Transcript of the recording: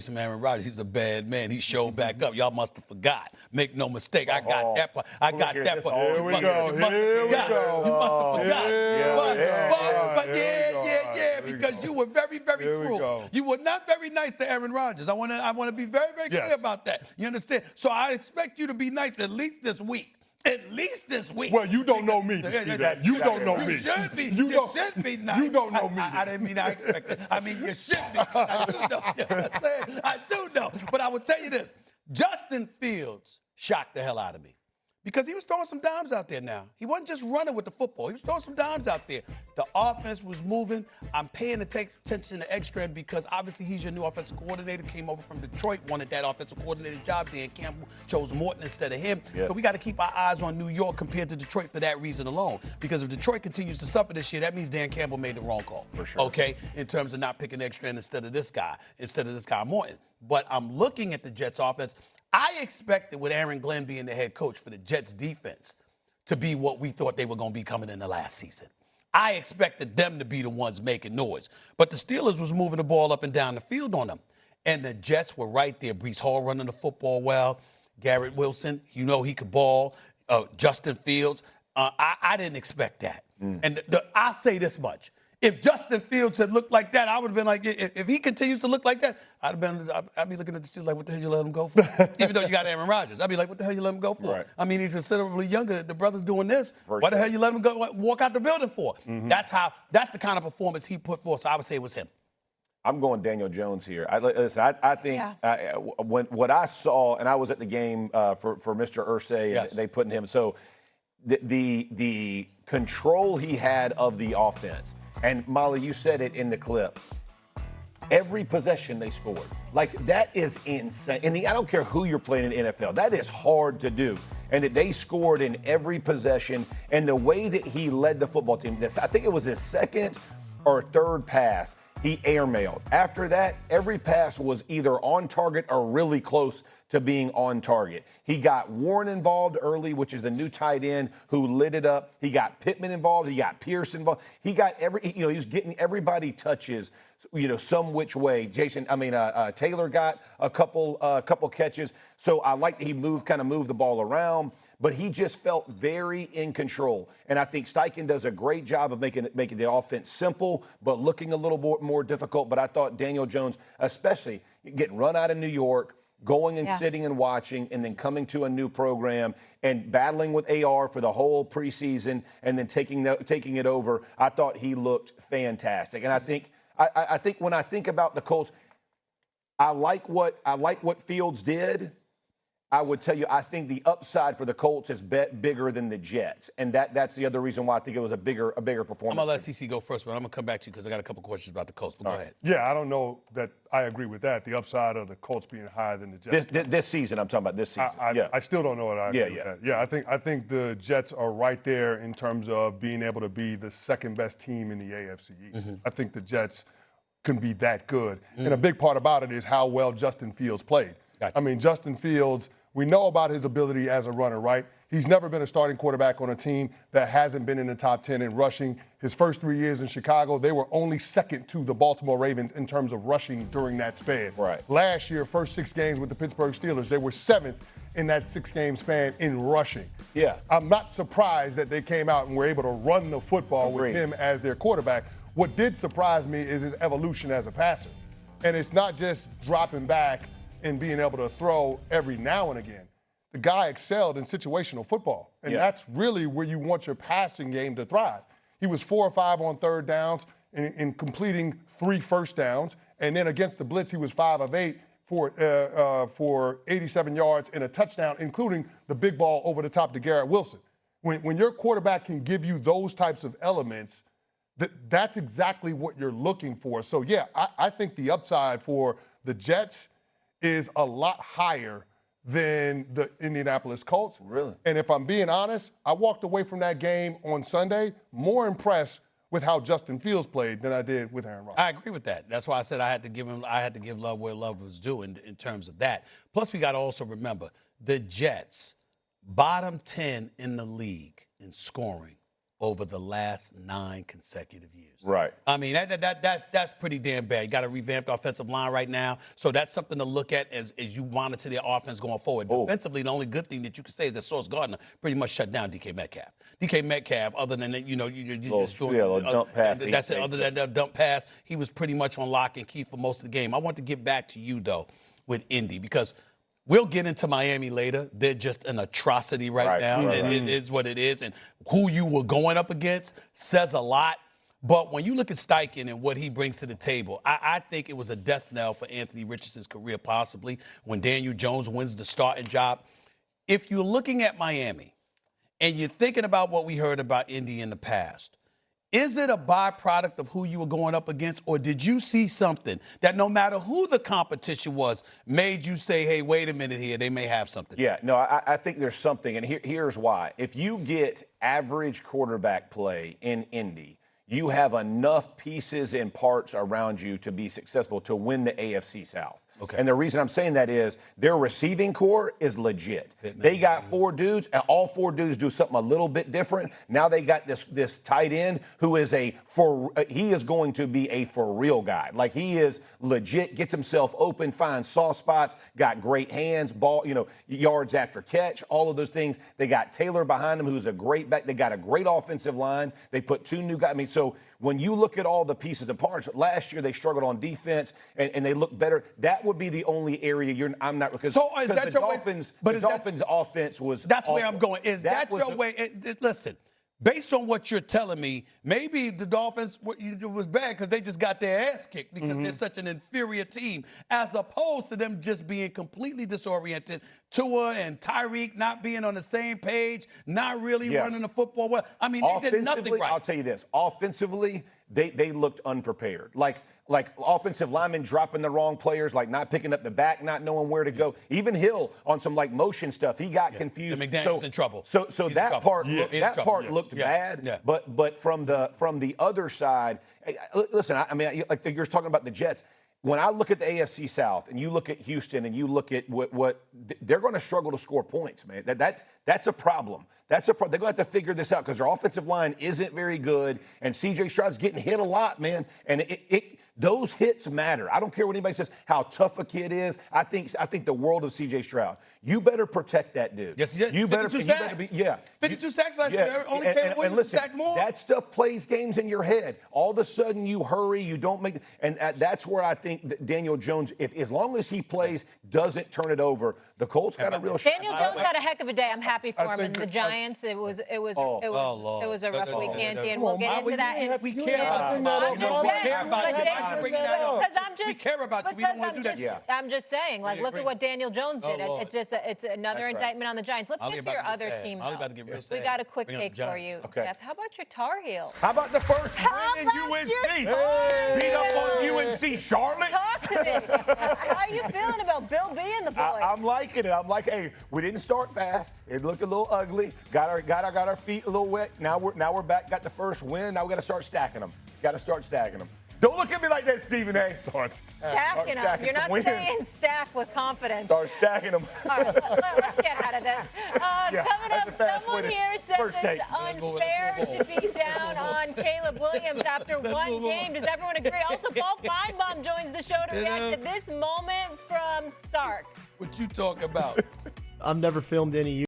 Some Aaron Rodgers, he's a bad man. He showed back up. Y'all must have forgot. Make no mistake. I got that part. I got that part. Here we go. Here we go. You must have forgot. But Yeah. because you were very, very cruel. You were not very nice to Aaron Rodgers. I want to be very, very clear about that. You understand? So I expect you to be nice at least this week. At least this week. Well, you don't know me, Steve. You don't know me. You should be. You should be nice. You don't know me. I didn't mean I expected. I mean, you should be. I do know. You know what I'm saying? I do know. But I will tell you this. Justin Fields shocked the hell out of me. Because he was throwing some dimes out there now. He wasn't just running with the football. He was throwing some dimes out there. The offense was moving. I'm paying attention to Ekstrand because obviously he's your new offensive coordinator. Came over from Detroit, wanted that offensive coordinator job. Dan Campbell chose Morton instead of him. Yep. So we got to keep our eyes on New York compared to Detroit for that reason alone. Because if Detroit continues to suffer this year, that means Dan Campbell made the wrong call. For sure. Okay? In terms of not picking Ekstrand instead of this guy Morton. But I'm looking at the Jets offense. I expected with Aaron Glenn being the head coach for the Jets defense to be what we thought they were going to be coming in the last season. I expected them to be the ones making noise. But the Steelers was moving the ball up and down the field on them. And the Jets were right there. Breece Hall running the football well. Garrett Wilson, you know he could ball. Justin Fields. I didn't expect that. And I'll say this much. If Justin Fields had looked like that, I would have been like, if he continues to look like that, I'd be looking at the Steelers like, what the hell you let him go for? Even though you got Aaron Rodgers. I'd be like, what the hell you let him go for? Right. I mean, he's considerably younger. The brother's doing this. What the hell you let him go walk out the building for? That's the kind of performance he put forth. So I would say it was him. I'm going Daniel Jones here. I think what I saw, and I was at the game for Mr. Irsay, and they put in him. So the control he had of the offense. And, Molly, you said it in the clip. Every possession they scored. Like, that is insane. And I don't care who you're playing in the NFL. That is hard to do. And that they scored in every possession. And the way that he led the football team, I think it was his second or third pass, he airmailed. After that, every pass was either on target or really close to being on target. He got Warren involved early, which is the new tight end who lit it up. He got Pittman involved. He got Pierce involved. He got he was getting everybody touches, some which way. Taylor got a couple catches. So I like that he moved the ball around. But he just felt very in control. And I think Steichen does a great job of making the offense simple, but looking a little more difficult. But I thought Daniel Jones, especially getting run out of New York, going and sitting and watching, and then coming to a new program and battling with AR for the whole preseason and then taking it over, I thought he looked fantastic. And I think when I think about the Colts, I like what Fields did. I would tell you, I think the upside for the Colts is bigger than the Jets, and that's the other reason why I think it was a bigger performance. I'm gonna let CC go first, but I'm gonna come back to you because I got a couple questions about the Colts. But go ahead. Yeah, I don't know that I agree with that. The upside of the Colts being higher than the Jets. This season, I'm talking about this season. I still don't know what I agree with that. Yeah, I think the Jets are right there in terms of being able to be the second best team in the AFC East. I think the Jets can be that good, and a big part about it is how well Justin Fields played. Gotcha. I mean, Justin Fields. We know about his ability as a runner, right? He's never been a starting quarterback on a team that hasn't been in the top 10 in rushing. His first 3 years in Chicago, they were only second to the Baltimore Ravens in terms of rushing during that span. Right. Last year, first 6 games with the Pittsburgh Steelers, they were 7th in that 6-game span in rushing. Yeah. I'm not surprised that they came out and were able to run the football with him as their quarterback. What did surprise me is his evolution as a passer. And it's not just dropping back and being able to throw every now and again. The guy excelled in situational football, and that's really where you want your passing game to thrive. He was 4 or 5 on third downs in completing 3 first downs, and then against the blitz, he was 5 of 8 for 87 yards and a touchdown, including the big ball over the top to Garrett Wilson. When your quarterback can give you those types of elements, that's exactly what you're looking for. So, yeah, I think the upside for the Jets is a lot higher than the Indianapolis Colts. Really? And if I'm being honest, I walked away from that game on Sunday more impressed with how Justin Fields played than I did with Aaron Rodgers. I agree with that. That's why I said I had to give love where love was due in terms of that. Plus, we got to also remember the Jets, bottom 10 in the league in scoring over the last 9 consecutive years. Right. I mean, that's pretty damn bad. You got a revamped offensive line right now, so that's something to look at as you monitor their offense going forward. Oh. Defensively, the only good thing that you can say is that Sauce Gardner pretty much shut down DK Metcalf. DK Metcalf, other than that, you just doing a dump pass. That's it. Other than that dump pass, he was pretty much on lock and key for most of the game. I want to get back to you though with Indy because we'll get into Miami later. They're just an atrocity right now. It is what it is. And who you were going up against says a lot. But when you look at Steichen and what he brings to the table, I think it was a death knell for Anthony Richardson's career possibly when Daniel Jones wins the starting job. If you're looking at Miami and you're thinking about what we heard about Indy in the past, is it a byproduct of who you were going up against, or did you see something that no matter who the competition was made you say, hey, wait a minute here, they may have something? Yeah, no, I think there's something, and here's why. If you get average quarterback play in Indy, you have enough pieces and parts around you to be successful to win the AFC South. Okay. And the reason I'm saying that is their receiving core is legit. They got 4 dudes, and all 4 dudes do something a little bit different. Now they got this tight end who is he is going to be a for real guy. Like he is legit, gets himself open, finds soft spots, got great hands, ball, yards after catch, all of those things. They got Taylor behind him, who's a great back. They got a great offensive line. They put 2 new guys. I mean, so when you look at all the pieces and parts, last year they struggled on defense and they look better. That would be the only area I'm not because so is that the your Dolphins, way? But the Dolphins' offense was that's awful. where I'm going. Is that your way? Listen, based on what you're telling me, maybe the Dolphins was bad because they just got their ass kicked because they're such an inferior team, as opposed to them just being completely disoriented. Tua and Tyreek not being on the same page, not really running the football well. I mean, they did nothing right. I'll tell you this. Offensively, they looked unprepared. Like offensive linemen dropping the wrong players, like not picking up the back, not knowing where to go. Even Hill on some motion stuff, he got confused. And McDaniel's in trouble. So that part looked bad. Yeah. But from the other side, listen, I mean, like you're talking about the Jets. When I look at the AFC South and you look at Houston and you look at what they're going to struggle to score points, man. That's a problem. They're going to have to figure this out because their offensive line isn't very good, and C.J. Stroud's getting hit a lot, man. And those hits matter. I don't care what anybody says, how tough a kid is. I think the world of C.J. Stroud. You better protect that dude. Yes, you better. 52 sacks last year. Only Caleb Williams sacked more. That stuff plays games in your head. All of a sudden, you hurry, you don't make, and that's where I think that Daniel Jones, as long as he plays, doesn't turn it over, the Colts got a real shot. Daniel Jones had a heck of a day. I'm happy for him. And the Giants, it was a rough weekend, and we'll get into that. We care about you. We care about you. We care about you. We don't want to do that. I'm just saying, like, look at what Daniel Jones did. It's another indictment on the Giants. Let's get to your other team. We got a quick take for you, Jeff. How about your Tar Heels? How about the first win in UNC? Beat up on UNC Charlotte? Talk to me. How are you feeling about Bill B and the boys? I'm liking it. I'm like, hey, we didn't start fast. It looked a little ugly. Got our feet a little wet. Now we're back. Got the first win. Now we got to start stacking them. Don't look at me like that, Stephen A. Stacking them. You're not saying stack with confidence. Start stacking them. All right, let's get out of this. Coming up, someone here says it's unfair to be down on Caleb Williams after one game. Does everyone agree? Also, Paul Feinbaum joins the show to react to this moment from Sark. What you talking about? I've never filmed any